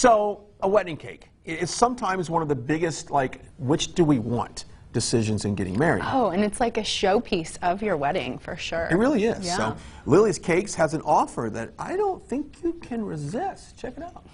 So, a wedding cake is sometimes one of the biggest, like, which do we want decisions in getting married. Oh, and it's like a showpiece of your wedding, for sure. It really is. Yeah. So, Lily's Cakes has an offer that I don't think you can resist. Check it out.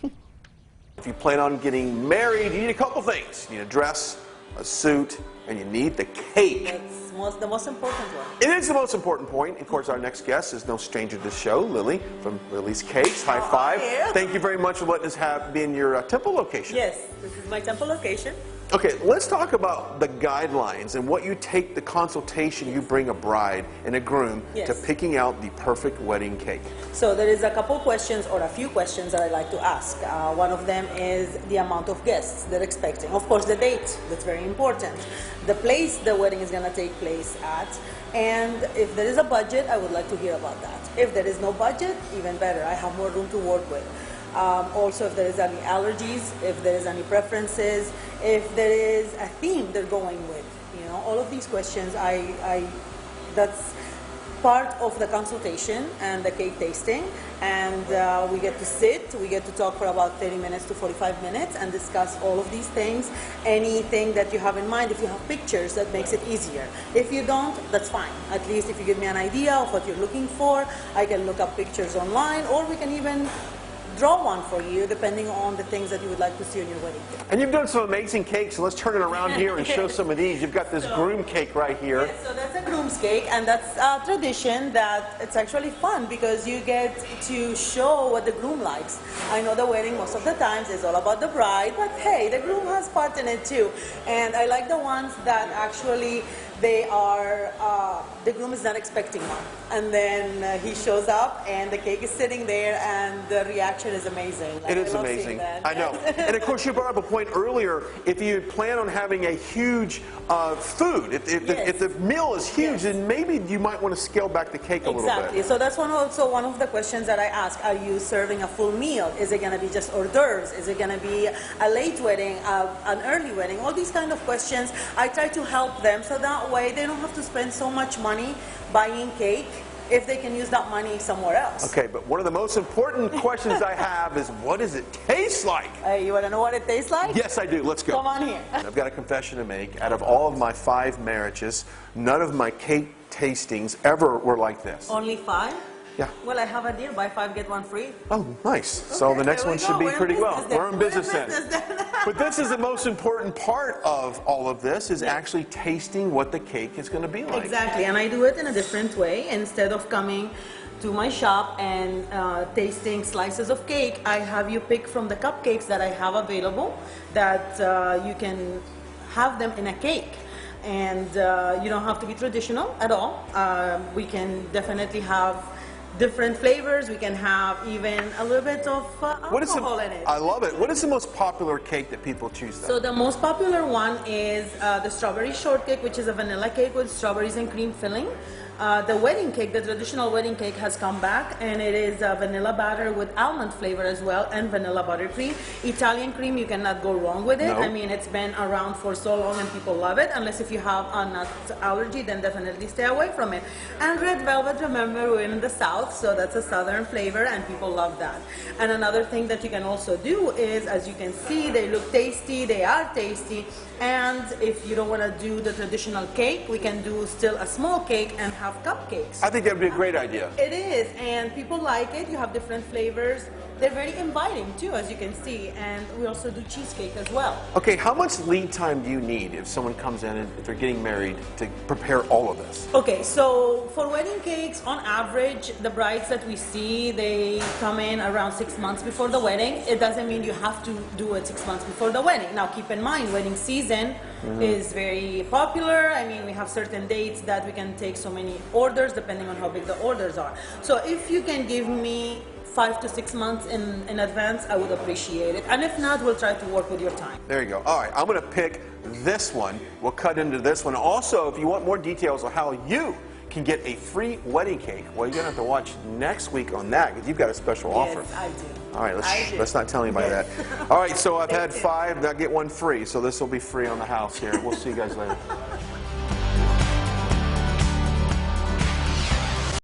If you plan on getting married, you need a couple things. You need a dress, a suit, and you need the cake. That's the most important one. It is the most important point. Of course, our next guest is no stranger to the show, Lily from Lily's Cakes. High five. Yeah. Thank you very much for letting us be in your temple location. Yes, this is my temple location. Okay, let's talk about the guidelines and what you take the consultation you bring a bride and a groom to picking out the perfect wedding cake. So there is a couple questions or a few questions that I like to ask. One of them is the amount of guests they're expecting. Of course, the date, that's very important. The place the wedding is going to take place at. And if there is a budget, I would like to hear about that. If there is no budget, even better. I have more room to work with. Also, if there is any allergies, if there is any preferences, if there is a theme they're going with, you know, all of these questions, that's part of the consultation and the cake tasting. And we get to sit, we get to talk for about 30 minutes to 45 minutes and discuss all of these things. Anything that you have in mind, if you have pictures, that makes it easier. If you don't, that's fine. At least if you give me an idea of what you're looking for, I can look up pictures online, or we can even draw one for you, depending on the things that you would like to see on your wedding day. And you've done some amazing cakes, so let's turn it around here and show some of these. You've got this groom cake right here. Yes, so that's a groom's cake, and that's a tradition that it's actually fun because you get to show what the groom likes. I know the wedding most of the times is all about the bride, but hey, the groom has part in it too. And I like the ones that actually they are, the groom is not expecting one. And then he shows up and the cake is sitting there and the reaction is amazing. It is amazing. I know. And of course you brought up a point earlier, if you plan on having a huge food, if the meal is huge, then maybe you might want to scale back the cake a little bit. Exactly. So that's also one of the questions that I ask. Are you serving a full meal? Is it going to be just hors d'oeuvres? Is it going to be a late wedding, an early wedding? All these kind of questions, I try to help them so that way they don't have to spend so much money buying cake if they can use that money somewhere else. Okay, but one of the most important questions I have is, what does it taste like? You want to know what it tastes like? Yes, I do. Let's go. Come on here. I've got a confession to make. Out of all of my 5 marriages, none of my cake tastings ever were like this. Only 5? Yeah. Well, I have a deal. Buy 5, get 1 free. Oh, nice. So the next one should be pretty well. We're in business then. But this is the most important part of all of this, is actually tasting what the cake is going to be like. Exactly. And I do it in a different way. Instead of coming to my shop and tasting slices of cake, I have you pick from the cupcakes that I have available that you can have them in a cake. And you don't have to be traditional at all. We can definitely have different flavors. We can have even a little bit of alcohol in it. I love it. What is the most popular cake that people choose then? So the most popular one is the strawberry shortcake, which is a vanilla cake with strawberries and cream filling. The wedding cake, the traditional wedding cake, has come back, and it is a vanilla batter with almond flavor as well, and vanilla buttercream. Italian cream, you cannot go wrong with it. No. I mean, it's been around for so long and people love it. Unless if you have a nut allergy, then definitely stay away from it. And red velvet, remember, we're in the South, so that's a southern flavor and people love that. And another thing that you can also do is, as you can see, they look tasty, they are tasty. And if you don't want to do the traditional cake, we can do still a small cake and have cupcakes. I think that would be a great idea. It is, and people like it. You have different flavors. They're very inviting too, as you can see, and we also do cheesecake as well. Okay, how much lead time do you need if someone comes in and if they're getting married to prepare all of this? Okay, so for wedding cakes, on average, the brides that we see, they come in around 6 months before the wedding. It doesn't mean you have to do it 6 months before the wedding. Now, keep in mind, wedding season is very popular. I mean, we have certain dates that we can take so many orders, depending on how big the orders are. So if you can give me 5 to 6 months in advance, I would appreciate it. And if not, we'll try to work with your time. There you go. All right, I'm going to pick this one. We'll cut into this one. Also, if you want more details on how you can get a free wedding cake, well, you're going to have to watch next week on that, because you've got a special offer. Yes, I do. All right, let's not tell anybody that. All right, so I've had 5, now get 1 free, so this will be free on the house here. We'll see you guys later.